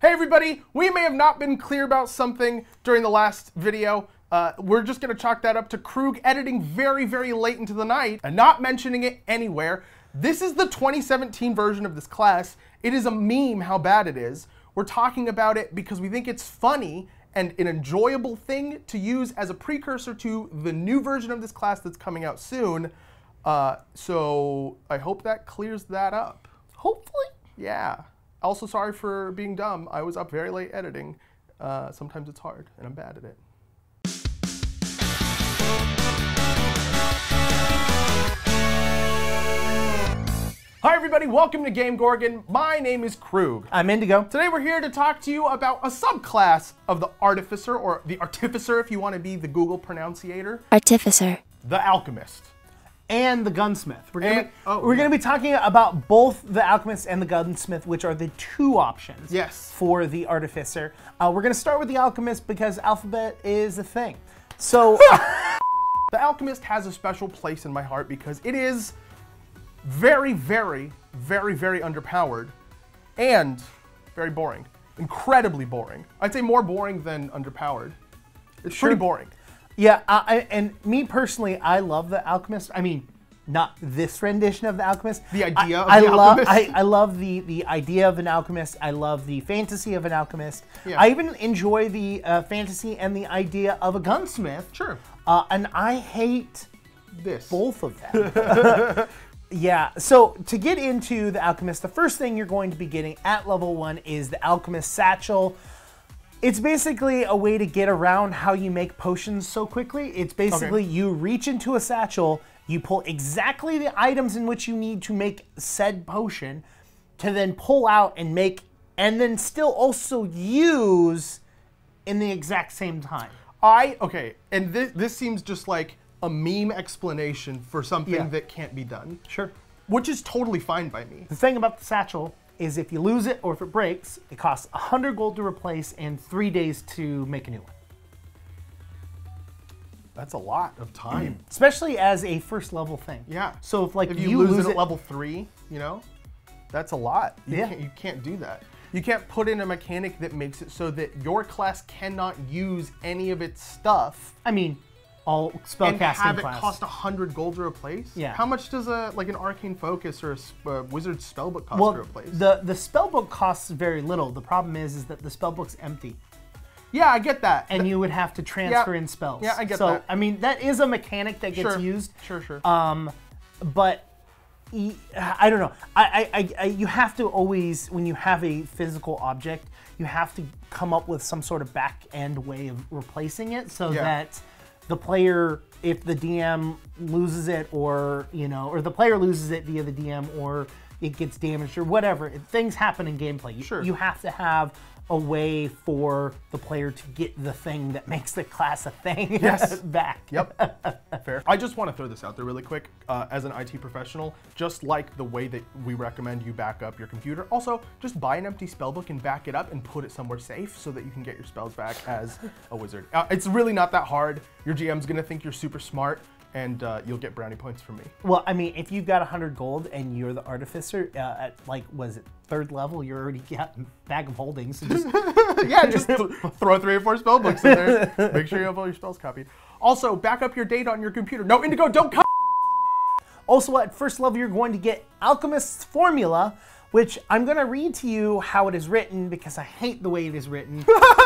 Hey everybody, we may have not been clear about something during the last video. We're just gonna chalk that up to Krug editing very, very late into the night and not mentioning it anywhere. This is the 2017 version of this class. It is a meme how bad it is. We're talking about it because we think it's funny and an enjoyable thing to use as a precursor to the new version of this class that's coming out soon. So I hope that clears that up. Hopefully. Yeah. Also, sorry for being dumb. I was up very late editing. Sometimes it's hard, and I'm bad at it. Hi everybody, welcome to GameGorgon. My name is Krug. I'm Indigo. Today we're here to talk to you about a subclass of the Artificer, or the Artificer if you want to be the Google pronunciator. Artificer. The Alchemist. And the Gunsmith. We're going And- to be talking about both the Alchemist and the Gunsmith, which are the two options for the Artificer. We're going to start with the Alchemist because alphabet is a thing. So the Alchemist has a special place in my heart because it is very, very, very, very underpowered and very boring. Incredibly boring. I'd say more boring than underpowered. It's pretty boring. Yeah, and me personally, I love the Alchemist. I mean, not this rendition of the Alchemist. The idea of the Alchemist? I love the idea of an Alchemist. I love the fantasy of an Alchemist. Yeah. I even enjoy the fantasy and the idea of a gunsmith. Sure. And I hate both of them. Yeah, so to get into the Alchemist, the first thing you're going to be getting at level 1 is the Alchemist Satchel. It's basically a way to get around how you make potions so quickly. It's basically you reach into a satchel, you pull exactly the items in which you need to make said potion to then pull out and make, and then still also use in the exact same time. And this seems just like a meme explanation for something that can't be done. Sure. Which is totally fine by me. The thing about the satchel is if you lose it or if it breaks, it costs 100 gold to replace and 3 days to make a new one. That's a lot of time. Especially as a first level thing. Yeah. So if you lose it at level 3, you know, that's a lot. You can't do that. You can't put in a mechanic that makes it so that your class cannot use any of its stuff. I mean, all spellcasting and have class. It cost 100 gold to replace? Yeah. How much does an Arcane Focus or a Wizard Spellbook cost to replace? The spellbook costs very little. The problem is that the spellbook's empty. Yeah, I get that. And you would have to transfer in spells. Yeah, I get that. So, I mean, that is a mechanic that gets used. Sure. But I don't know. You have to always, when you have a physical object, you have to come up with some sort of back end way of replacing it so that the player, if the DM loses it, or or the player loses it via the DM, or it gets damaged, or whatever, things happen in gameplay. You have to have a way for the player to get the thing that makes the class a thing back. Yep. Fair. I just want to throw this out there really quick. As an IT professional, just like the way that we recommend you back up your computer, also just buy an empty spellbook and back it up and put it somewhere safe so that you can get your spells back as a wizard. It's really not that hard. Your GM's gonna think you're super smart, and you'll get brownie points from me. Well, I mean, if you've got 100 gold and you're the Artificer, at was it 3rd level, you're already getting a bag of holdings. So just just throw 3 or 4 spell books in there. Make sure you have all your spells copied. Also, back up your data on your computer. No, Indigo, don't come. Also, at 1st level, you're going to get Alchemist's Formula, which I'm going to read to you how it is written because I hate the way it is written.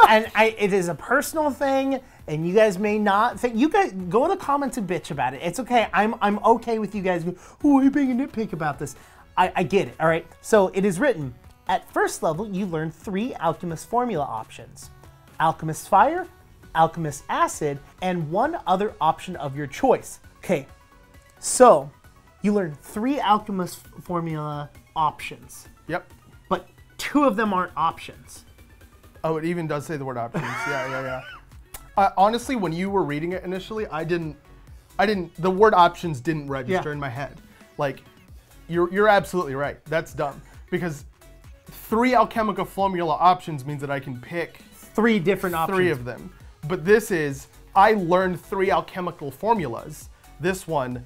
And it is a personal thing, and you guys may not think. You guys go in the comments and bitch about it. It's okay. I'm okay with you guys going, oh, you're being a nitpick about this. I get it, all right? So it is written, at 1st level, you learn 3 Alchemist Formula options. Alchemist Fire, Alchemist Acid, and 1 other option of your choice. Okay, so you learn 3 Alchemist Formula options. Yep. But 2 of them aren't options. Oh, it even does say the word options. Yeah. Honestly, when you were reading it initially, the word options didn't register in my head. Like, you're absolutely right. That's dumb. Because 3 Alchemical Formula options means that I can pick 3 different options. 3 of them. But this is, I learned 3 alchemical formulas. This one,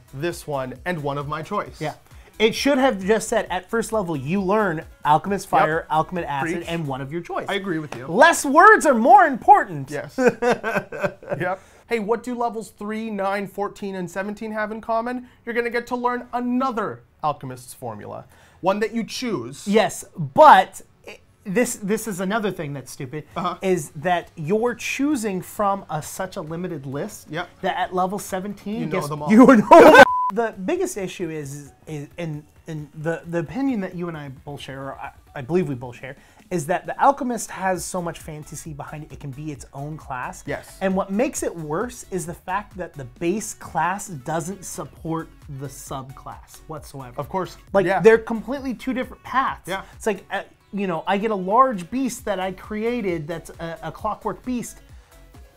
and one of my choice. Yeah. It should have just said at first level you learn Alchemist Fire, Alchemist Acid, and one of your choice. I agree with you. Less words are more important. Yes. Yep. Hey, what do levels 3, 9, 14, and 17 have in common? You're going to get to learn another Alchemist's Formula. One that you choose. Yes, but this is another thing that's stupid, is that you're choosing from such a limited list that at level 17, you know them all. You know them. The biggest issue is in the opinion that you and I both share, or I believe we both share, is that the Alchemist has so much fantasy behind it, it can be its own class. Yes. And what makes it worse is the fact that the base class doesn't support the subclass whatsoever. Of course. Like, they're completely two different paths. Yeah. It's like, you know, I get a large beast that I created that's a clockwork beast,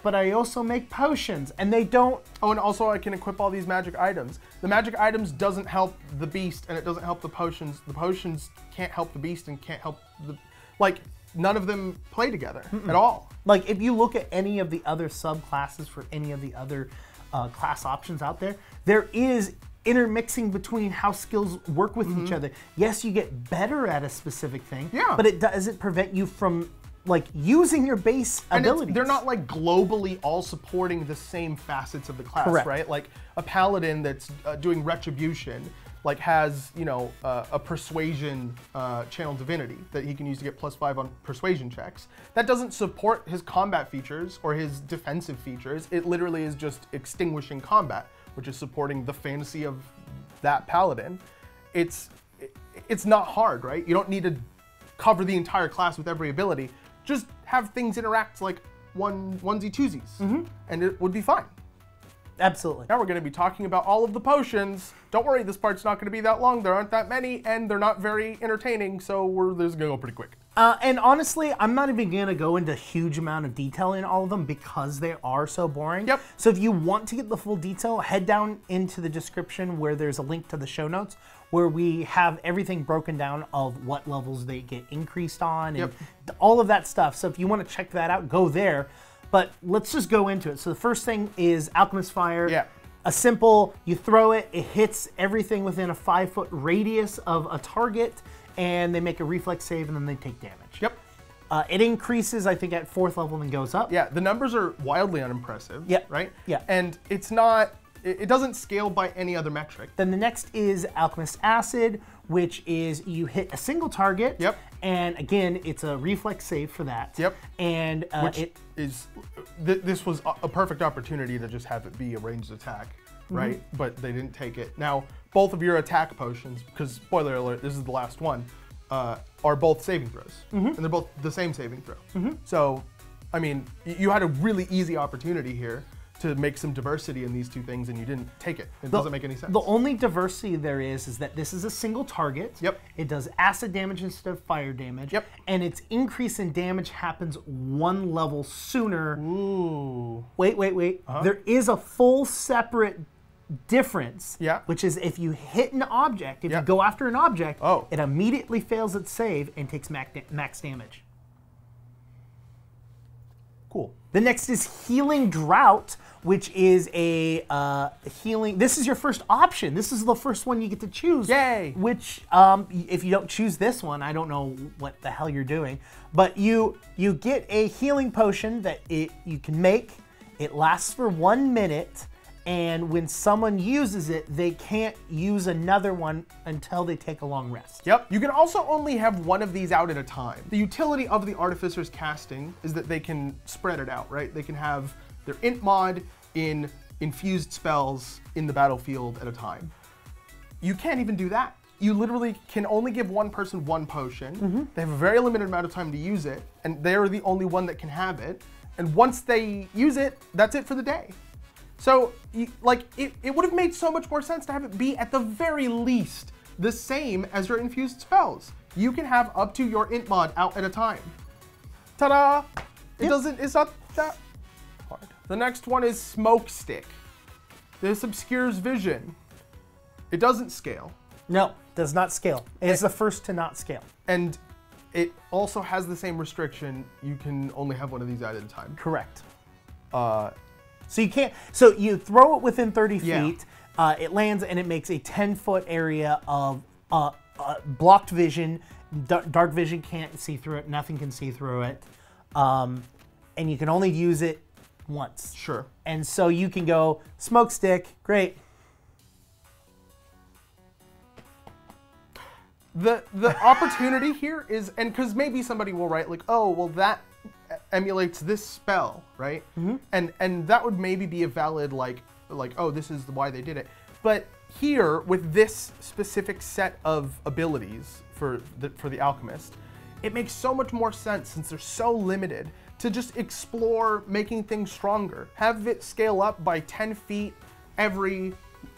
but I also make potions, and they don't... Oh, and also I can equip all these magic items. The magic items doesn't help the beast, and it doesn't help the potions. The potions can't help the beast and can't help the... Like, none of them play together at all. Like, if you look at any of the other subclasses for any of the other class options out there, there is intermixing between how skills work with each other. Yes, you get better at a specific thing, but it doesn't prevent you from like using your base abilities. They're not like globally all supporting the same facets of the class, right? Like a paladin that's doing retribution, like has, you know, a persuasion channel divinity that he can use to get +5 on persuasion checks. That doesn't support his combat features or his defensive features. It literally is just extinguishing combat, which is supporting the fantasy of that paladin. It's not hard, right? You don't need to cover the entire class with every ability. Just have things interact like onesie twosies, and it would be fine. Absolutely. Now we're going to be talking about all of the potions. Don't worry, this part's not going to be that long. There aren't that many, and they're not very entertaining, so this is going to go pretty quick. And honestly, I'm not even going to go into a huge amount of detail in all of them because they are so boring. Yep. So if you want to get the full detail, head down into the description where there's a link to the show notes where we have everything broken down of what levels they get increased on and all of that stuff. So if you want to check that out, go there. But let's just go into it. So the first thing is Alchemist Fire. Yeah. A simple, you throw it, it hits everything within a 5-foot radius of a target, and they make a reflex save, and then they take damage. Yep. It increases, I think, at 4th level and goes up. Yeah, the numbers are wildly unimpressive. Yep. Right? Yeah. And it's not, it doesn't scale by any other metric. Then the next is Alchemist Acid, which is you hit a single target. Yep. And again, it's a reflex save for that. Yep. And this was a perfect opportunity to just have it be a ranged attack, right? But they didn't take it. Now, both of your attack potions, because spoiler alert, this is the last one, are both saving throws. And they're both the same saving throw. So, I mean, you had a really easy opportunity here to make some diversity in these two things, and you didn't take it. It doesn't make any sense. The only diversity there is that this is a single target. Yep. It does acid damage instead of fire damage. Yep. And its increase in damage happens 1 level sooner. Ooh. Wait. There is a full separate difference. Yeah. Which is if you hit an object, if you go after an object, it immediately fails its save and takes max damage. Cool. The next is Healing Drought, which is a healing. This is your first option. This is the first one you get to choose. Yay! Which, if you don't choose this one, I don't know what the hell you're doing. But you get a healing potion that you can make. It lasts for 1 minute, and when someone uses it, they can't use another one until they take a long rest. Yep. You can also only have one of these out at a time. The utility of the Artificer's casting is that they can spread it out, right? They can have their int mod in infused spells in the battlefield at a time. You can't even do that. You literally can only give one person one potion. They have a very limited amount of time to use it, and they're the only one that can have it. And once they use it, that's it for the day. So, it would have made so much more sense to have it be, at the very least, the same as your infused spells. You can have up to your int mod out at a time. Ta-da! It's not that hard. The next one is Smoke Stick. This obscures vision. It doesn't scale. No, does not scale. It's the first to not scale. And it also has the same restriction. You can only have one of these out at a time. Correct. So you can't. So you throw it within 30 feet. It lands and it makes a 10-foot area of blocked vision. Dark vision can't see through it. Nothing can see through it. And you can only use it once. Sure. And so you can go smoke stick. Great. The opportunity here is, and because maybe somebody will write like, oh, well that emulates this spell, right? And that would maybe be a valid like, oh, this is why they did it. But here, with this specific set of abilities for the Alchemist, it makes so much more sense, since they're so limited, to just explore making things stronger. Have it scale up by 10 feet every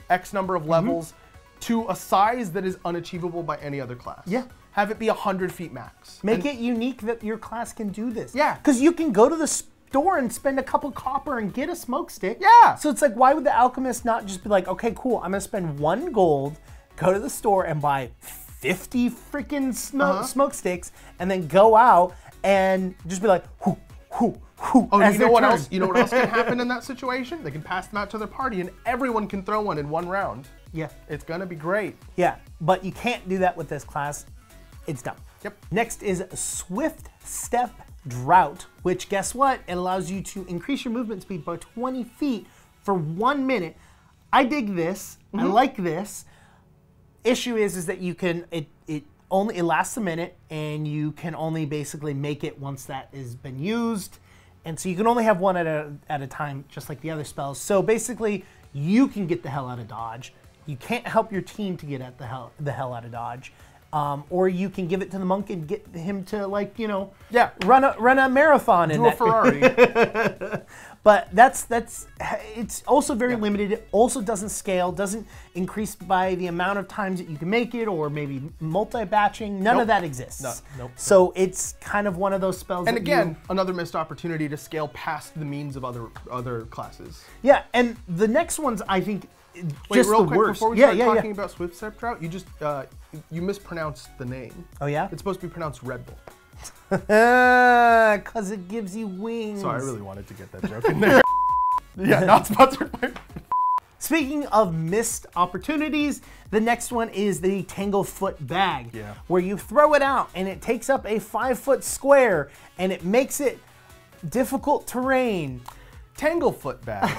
X number of levels to a size that is unachievable by any other class. Yeah. Have it be 100 feet max. Make it unique that your class can do this. Yeah. Because you can go to the store and spend a couple copper and get a smoke stick. Yeah. So it's like, why would the Alchemist not just be like, okay, cool, I'm gonna spend 1 gold, go to the store and buy 50 freaking smoke sticks, and then go out and just be like, whoo, whoo, whoo. Oh, you know what else? You know what else can happen in that situation? They can pass them out to their party, and everyone can throw one in 1 round. Yeah. It's gonna be great. Yeah, but you can't do that with this class. It's dumb. Yep. Next is Swift Step Drought, which, guess what? It allows you to increase your movement speed by 20 feet for 1 minute. I dig this. I like this. Issue is that you can, it lasts a minute, and you can only basically make it once that has been used. And so you can only have one at a time, just like the other spells. So basically, you can get the hell out of dodge. You can't help your team to get the hell out of dodge. Or you can give it to the monk and get him to, like, you know, run a marathon. Do a Ferrari. But it's also very limited. It also doesn't scale, doesn't increase by the amount of times that you can make it, or maybe multi-batching. None of that exists. So it's kind of one of those spells. And again, another missed opportunity to scale past the means of other classes. Yeah, and the next ones, I think, Wait, just real the quick, worst. before we start talking about Swift Step Drought, you just you mispronounced the name. Oh yeah? It's supposed to be pronounced Red Bull. Because it gives you wings. Sorry, I really wanted to get that joke in there. Yeah, not sponsored by. Speaking of missed opportunities, the next one is the Tangle Footbath, where you throw it out and it takes up a 5-foot square and it makes it difficult terrain. Tangle Footbath,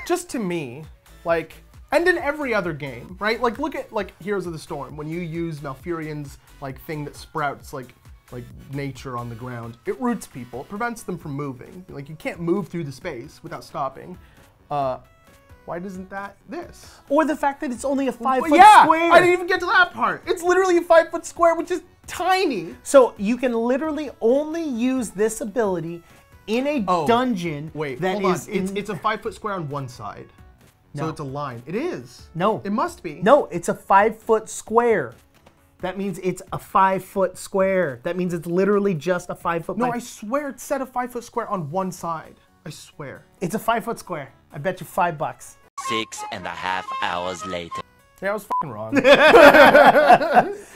just to me, like, and in every other game, right? Like, look at like Heroes of the Storm, when you use Malfurion's like thing that sprouts like nature on the ground. It roots people, it prevents them from moving. Like, you can't move through the space without stopping. Why doesn't that this? Or the fact that it's only a 5-foot square. I didn't even get to that part. It's literally a 5-foot square, which is tiny. So you can literally only use this ability in a dungeon. Wait, that hold is on. It's a 5-foot square on one side. So No. it's a line. It is. No. It must be. No, it's a 5-foot square. That means it's a 5-foot square. That means it's literally just a 5-foot. No, I swear it said a 5-foot square on one side. I swear. It's a 5-foot square. I bet you $5. 6.5 hours later. Yeah, I was fucking wrong.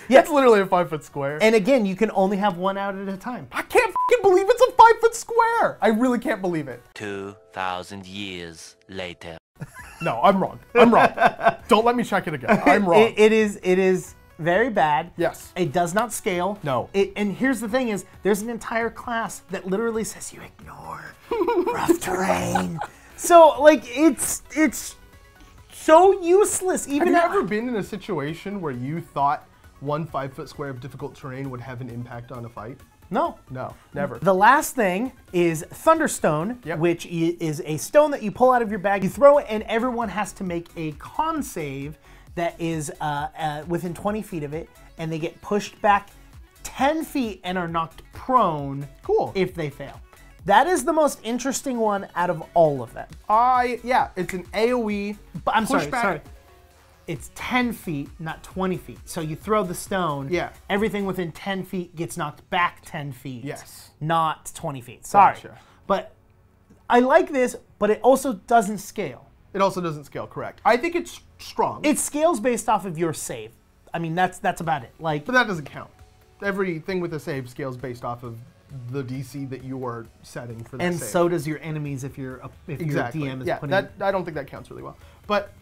It's literally a 5-foot square. And again, you can only have one out at a time. I can't fucking believe it's a 5-foot square. I really can't believe it. 2,000 years later. No, I'm wrong. I'm wrong. Don't let me check it again. I'm wrong. It is very bad. Yes. It does not scale. No. And here's the thing is, there's an entire class that literally says you ignore rough terrain. So, like, it's so useless. Have you ever been in a situation where you thought one 5-foot square of difficult terrain would have an impact on a fight? No. No, never. The last thing is Thunderstone, which is a stone that you pull out of your bag. You throw it, and everyone has to make a con save that is within 20 feet of it, and they get pushed back 10 feet and are knocked prone. Cool. If they fail. That is the most interesting one out of all of them. Yeah, it's an AoE. But I'm sorry. It's 10 feet, not 20 feet. So you throw the stone. Yeah. Everything within 10 feet gets knocked back 10 feet. Yes. Not 20 feet. Sorry. Gotcha. But I like this, but it also doesn't scale. It also doesn't scale, correct. I think it's strong. It scales based off of your save. I mean, that's about it. Like, but that doesn't count. Everything with a save scales based off of the DC that you are setting for that and save. so does your enemies if your DM is putting. I don't think that counts really well. But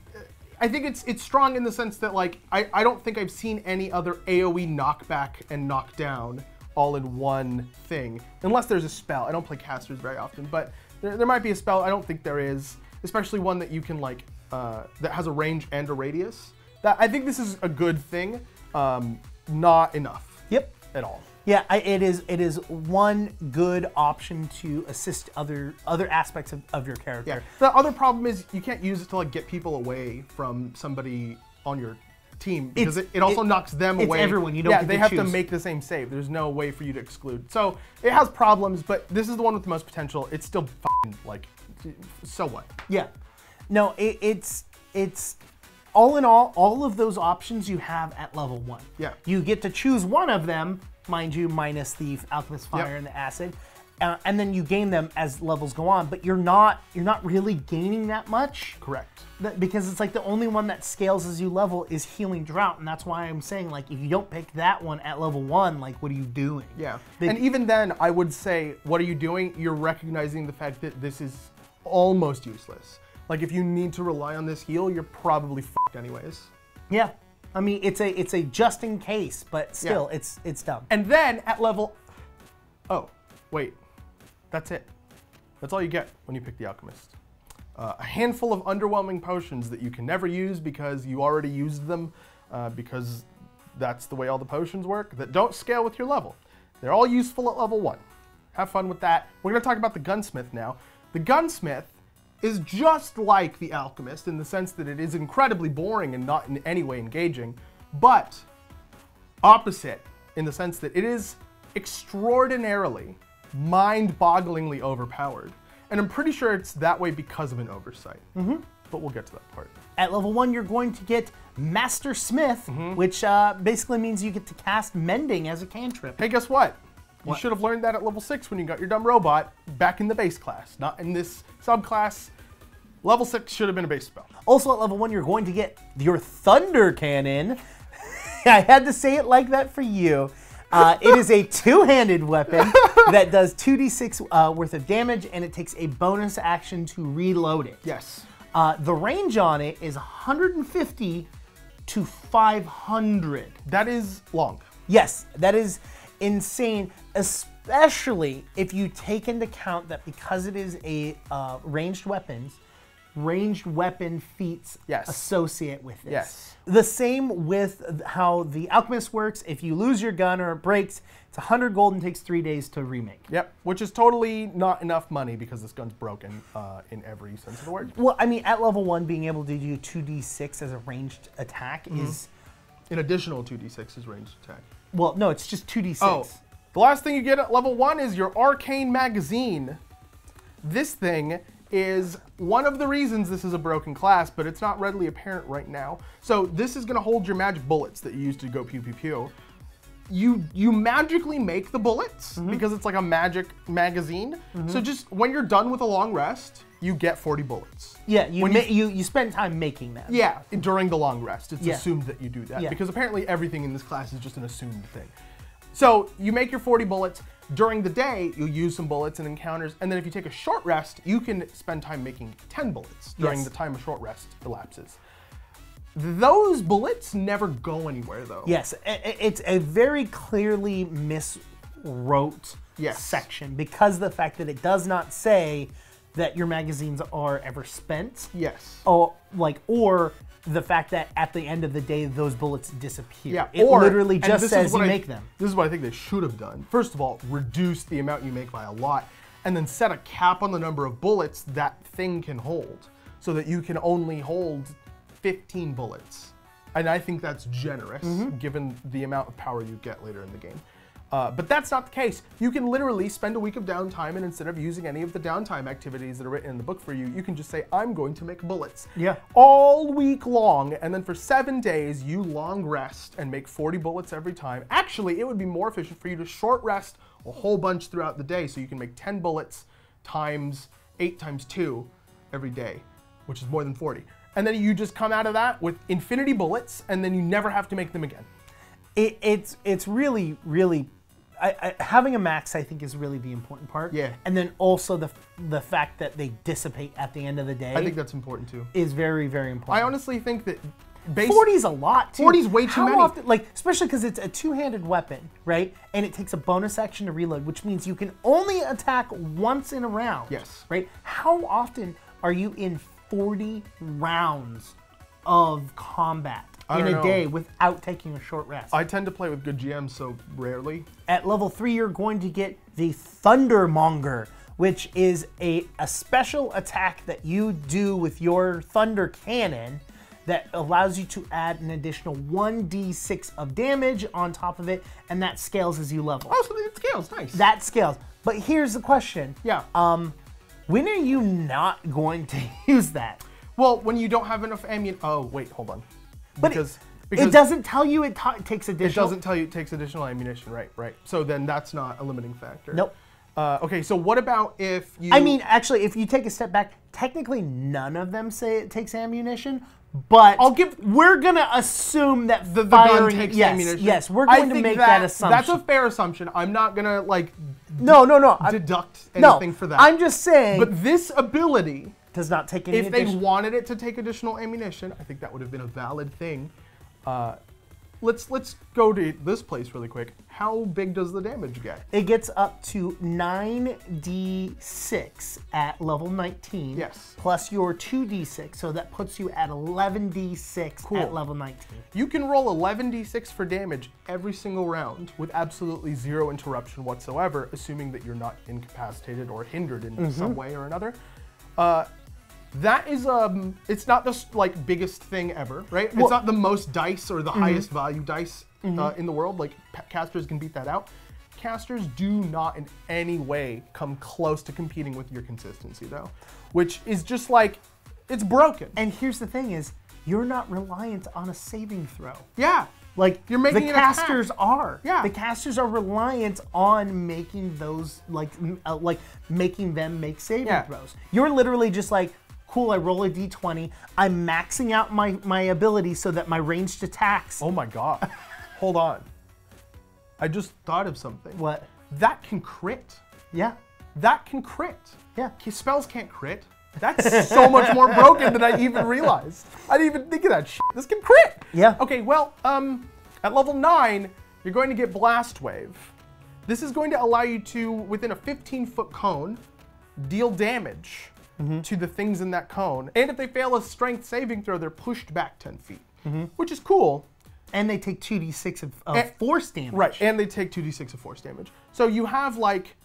I think it's strong in the sense that like I don't think I've seen any other AoE knockback and knockdown all in one thing, unless there's a spell. I don't play casters very often, but there might be a spell. I don't think there is, especially one that you can like that has a range and a radius. That I think this is a good thing, not enough. Yep. At all. Yeah, it is one good option to assist other aspects of your character. Yeah. The other problem is you can't use it to like get people away from somebody on your team because it also knocks them away. It's everyone. You don't get they to have choose. to make the same save. There's no way for you to exclude. So it has problems, but this is the one with the most potential. It's still f***ing like, so what? Yeah. No, it's all in all of those options you have at level 1. Yeah. You get to choose one of them, mind you, minus the Alchemist Fire and the Acid, and then you gain them as levels go on. But you're not really gaining that much. Correct. Because it's like the only one that scales as you level is Healing Drought, and that's why I'm saying like if you don't pick that one at level 1, like what are you doing? Yeah. And even then, I would say, what are you doing? You're recognizing the fact that this is almost useless. Like if you need to rely on this heal, you're probably f***ed anyways. Yeah. I mean, it's a just in case, but still, it's dumb. And then at level, oh, wait, that's it. That's all you get when you pick the Alchemist. A handful of underwhelming potions that you can never use because you already used them, because that's the way all the potions work, that don't scale with your level. They're all useful at level 1. Have fun with that. We're gonna talk about the Gunsmith now. The Gunsmith is just like the Alchemist in the sense that it is incredibly boring and not in any way engaging, but opposite in the sense that it is extraordinarily, mind-bogglingly overpowered. And I'm pretty sure it's that way because of an oversight. But we'll get to that part. At level 1, you're going to get Master Smith, which basically means you get to cast Mending as a cantrip. Hey, guess what? You should have learned that at level 6 when you got your dumb robot back in the base class, not in this subclass. Level 6 should have been a base spell. Also at level 1, you're going to get your Thunder Cannon. I had to say it like that for you. It is a two-handed weapon that does 2d6 worth of damage, and it takes a bonus action to reload it. Yes. The range on it is 150 to 500. That is long. Yes, that is insane, especially if you take into account that because it is a ranged weapon feats associate with this. Yes. The same with how the Alchemist works. If you lose your gun or it breaks, it's 100 gold and takes 3 days to remake. Yep, which is totally not enough money because this gun's broken in every sense of the word. Well, I mean, at level 1, being able to do 2d6 as a ranged attack is... An additional 2d6 is ranged attack. Well, no, it's just 2d6. Oh, the last thing you get at level 1 is your Arcane Magazine. This thing is one of the reasons this is a broken class, but it's not readily apparent right now. So this is gonna hold your magic bullets that you use to go pew pew pew. You magically make the bullets because it's like a magic magazine. So just when you're done with a long rest, you get 40 bullets. Yeah, you spend time making them. Yeah, during the long rest. It's assumed that you do that because apparently everything in this class is just an assumed thing. So you make your 40 bullets. During the day, you'll use some bullets and encounters, and then if you take a short rest, you can spend time making 10 bullets during the time a short rest elapses. Those bullets never go anywhere, though. Yes, it's a very clearly miswrote section because of the fact that it does not say that your magazines are ever spent. Yes. Or the fact that at the end of the day, those bullets disappear. Yeah, it literally just says you make them. This is what I think they should have done. First of all, reduce the amount you make by a lot, and then set a cap on the number of bullets that thing can hold, so that you can only hold 15 bullets. And I think that's generous, given the amount of power you get later in the game. But that's not the case. You can literally spend a week of downtime, and instead of using any of the downtime activities that are written in the book for you, you can just say, I'm going to make bullets. Yeah. All week long, and then for 7 days, you long rest and make 40 bullets every time. Actually, it would be more efficient for you to short rest a whole bunch throughout the day, so you can make 10 bullets times 8 times 2 every day, which is more than 40. And then you just come out of that with infinity bullets, and then you never have to make them again. It's really, really having a max, I think, is really the important part. Yeah. And then also the fact that they dissipate at the end of the day. I think that's important too. Is very, very important. I honestly think that 40 is a lot too. 40 is way too How many. often, like, especially because it's a two-handed weapon, right? And it takes a bonus action to reload, which means you can only attack once in a round. Yes. Right? How often are you in 40 rounds of combat in a day without taking a short rest? I tend to play with good GMs, so rarely. At level 3, you're going to get the Thundermonger, which is a special attack that you do with your Thunder Cannon that allows you to add an additional 1d6 of damage on top of it, and that scales as you level. Oh, so it scales, nice. That scales. But here's the question. Yeah. When are you not going to use that? Well, when you don't have enough ammunition. Oh, wait, hold on. But because it doesn't tell you it takes additional. It doesn't tell you it takes additional ammunition, right. So then that's not a limiting factor. Nope. Okay, so what about if you... I mean, actually, if you take a step back, technically none of them say it takes ammunition, but we're going to assume that the gun takes yes, ammunition. Yes, we're going to make that assumption. That's a fair assumption. I'm not going to, like, no, deduct anything for that. I'm just saying... But this ability... does not take any If additional... they wanted it to take additional ammunition, I think that would have been a valid thing. Let's go to this place really quick. How big does the damage get? It gets up to 9d6 at level 19. Yes. Plus your 2d6, so that puts you at 11d6 at level 19. You can roll 11d6 for damage every single round with absolutely zero interruption whatsoever, assuming that you're not incapacitated or hindered in some way or another. That is, it's not the like biggest thing ever, right? It's not the most dice or the highest value dice in the world. Like casters can beat that out. Casters do not in any way come close to competing with your consistency though, which is just like, it's broken. And here's the thing is, you're not reliant on a saving throw. Yeah. Like you're making the casters are. Yeah. The casters are reliant on making those like making them make saving throws. You're literally just like, cool, I roll a d20. I'm maxing out my ability so that my ranged attacks. Oh my God. Hold on. I just thought of something. What? That can crit. Yeah. That can crit. Yeah. Spells can't crit. That's so much more broken than I even realized. I didn't even think of that shit. This can crit. Yeah. Okay, well, at level 9, you're going to get Blast Wave. This is going to allow you to, within a 15-foot cone, deal damage to the things in that cone. And if they fail a strength saving throw, they're pushed back 10 feet, which is cool. And they take 2d6 of force damage. Right, and they take 2d6 of force damage. So you have like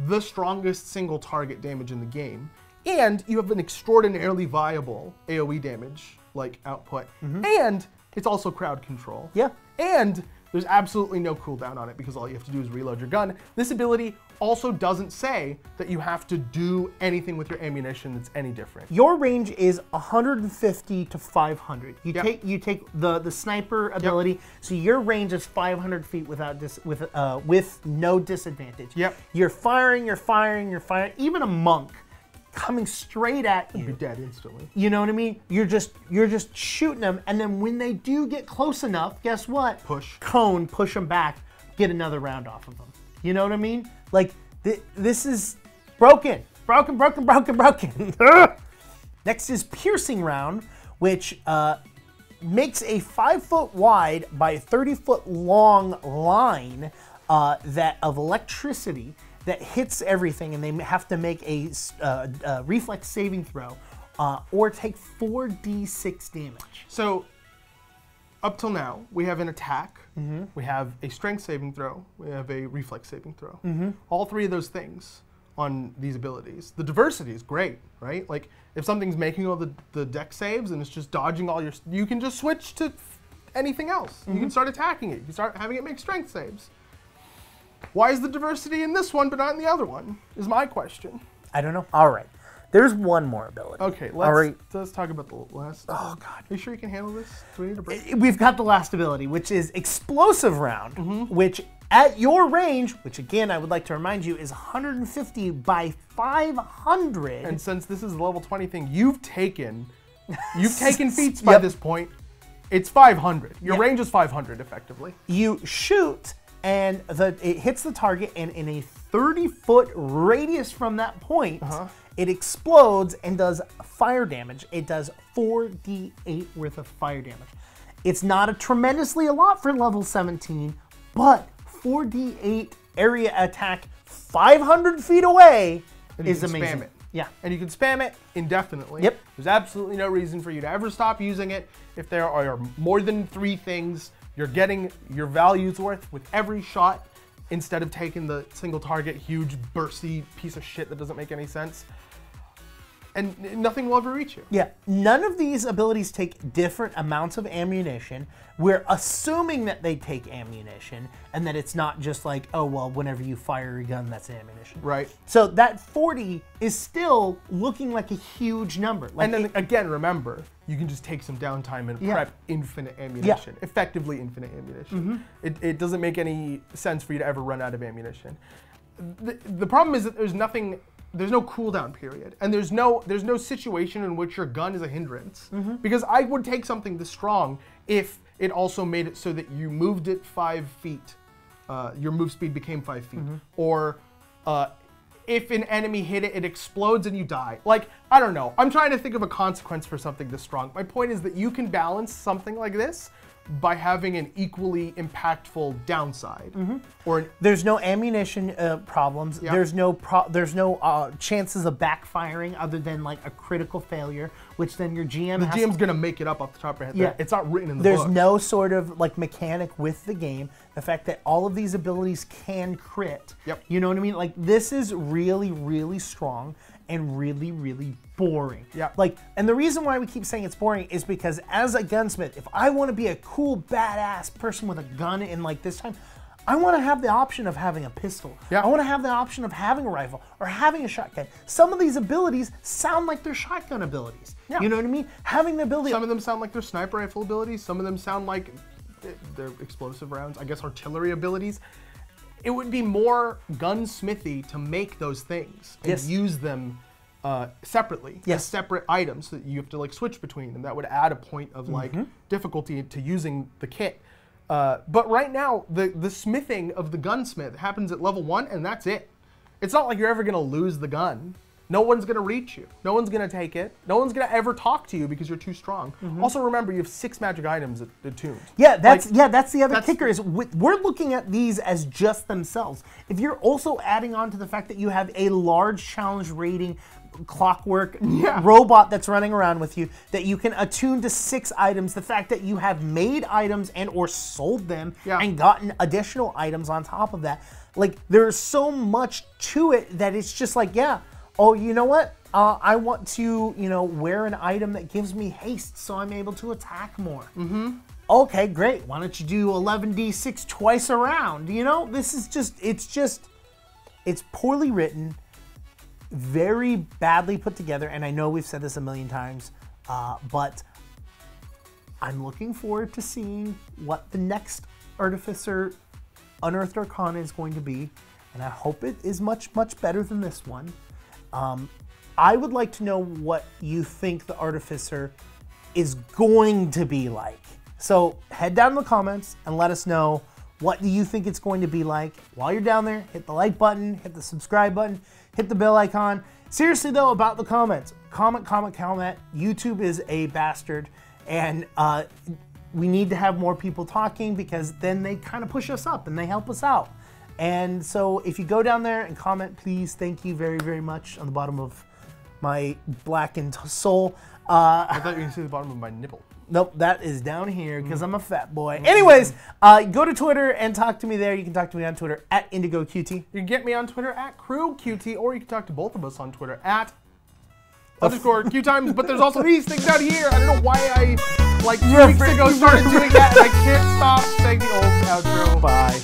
the strongest single target damage in the game, and you have an extraordinarily viable AoE damage like output, and it's also crowd control. Yeah. And there's absolutely no cooldown on it because all you have to do is reload your gun. This ability also doesn't say that you have to do anything with your ammunition that's any different. Your range is 150 to 500. You take the sniper ability, so your range is 500 feet with no disadvantage. Yep. You're firing. Even a monk coming straight at you. You'd be dead instantly. You know what I mean? You're just shooting them, and then when they do get close enough, guess what? Push. Cone, push them back, get another round off of them. You know what I mean? Like, this is broken. Broken. Next is Piercing Round, which makes a 5-foot wide by 30-foot long line of electricity that hits everything, and they have to make a reflex saving throw or take 4d6 damage. So, up till now, we have an attack, we have a strength saving throw, we have a reflex saving throw. All three of those things on these abilities. The diversity is great, right? Like, if something's making all the deck saves and it's just dodging all your... You can just switch to anything else. You can start attacking it. You can start having it make strength saves. Why is the diversity in this one but not in the other one, is my question. I don't know. All right. There's one more ability. Okay, let's talk about the last. Oh, God. Are you sure you can handle this? Do we need a break? We've got the last ability, which is Explosive Round, which at your range, which again I would like to remind you is 150 by 500. And since this is the level 20 thing, you've taken feats by this point. It's 500. Your range is 500 effectively. You shoot and it hits the target, and in a 30-foot radius from that point, it explodes and does fire damage. It does 4d8 worth of fire damage. It's not tremendously a lot for level 17, but 4d8 area attack 500 feet away is amazing. Spam it. Yeah. And you can spam it indefinitely. Yep. There's absolutely no reason for you to ever stop using it. If there are more than 3 things, you're getting your value's worth with every shot instead of taking the single target, huge, bursty piece of shit that doesn't make any sense. And nothing will ever reach you. Yeah, none of these abilities take different amounts of ammunition. We're assuming that they take ammunition and that it's not just like, oh, well, whenever you fire a gun, that's ammunition. Right. So that 40 is still looking like a huge number. Like, and then again, remember, you can just take some downtime and prep infinite ammunition, effectively infinite ammunition. It doesn't make any sense for you to ever run out of ammunition. The problem is that there's no cooldown period, and there's no situation in which your gun is a hindrance. Because I would take something this strong if it also made it so that you moved it 5 feet. Your move speed became 5 feet. Or if an enemy hit it, it explodes and you die. Like, I don't know. I'm trying to think of a consequence for something this strong. My point is that you can balance something like this by having an equally impactful downside. Or there's no ammunition problems. There's no chances of backfiring other than like a critical failure, which then your GM the GM's gonna make it up off the top of your head. Yeah. It's not written in the There's book. no sort of like mechanic with the game. The fact that all of these abilities can crit. Yep. You know what I mean? Like, this is really, really strong and really, really boring. Yeah. Like, and the reason why we keep saying it's boring is because as a gunsmith, if I want to be a cool, badass person with a gun in like this time, I want to have the option of having a pistol. Yeah. I want to have the option of having a rifle or having a shotgun. Some of these abilities sound like they're shotgun abilities. Yeah. You know what I mean? Having the ability. Some of them sound like they're sniper rifle abilities. Some of them sound like they're explosive rounds. I guess artillery abilities. It would be more gunsmithy to make those things and use them separately as separate items so that you have to like switch between them. That would add a point of like difficulty to using the kit. But right now, the smithing of the gunsmith happens at level 1, and that's it. It's not like you're ever gonna lose the gun. No one's gonna reach you. No one's gonna take it. No one's gonna ever talk to you because you're too strong. Also, remember, you have 6 magic items attuned. Yeah, that's the other kicker is we're looking at these as just themselves. If you're also adding on to the fact that you have a large challenge rating clockwork robot that's running around with you that you can attune to 6 items, the fact that you have made items and or sold them and gotten additional items on top of that, like, there's so much to it that it's just like, oh, you know what? I want to, wear an item that gives me haste so I'm able to attack more. Okay, great. Why don't you do 11d6 twice around? This is it's poorly written, very badly put together, and I know we've said this a million times, but I'm looking forward to seeing what the next Artificer Unearthed Arcana is going to be, and I hope it is much, much better than this one. I would like to know what you think the Artificer is going to be like. So head down in the comments and let us know, what do you think it's going to be like? While you're down there, hit the like button, hit the subscribe button, hit the bell icon. Seriously though, about the comments, comment. YouTube is a bastard, and we need to have more people talking because then they kind of push us up and they help us out. And so if you go down there and comment, please, thank you very, very much on the bottom of my blackened soul. I thought you were going to say the bottom of my nipple. Nope, that is down here because I'm a fat boy. Anyways, go to Twitter and talk to me there. You can talk to me on Twitter at IndigoQT. You can get me on Twitter at QueueTimes, or you can talk to both of us on Twitter at _QueueTimes. But there's also these things down here. I don't know why I, like 2 weeks ago, started doing that, and I can't stop saying the old outro. Bye.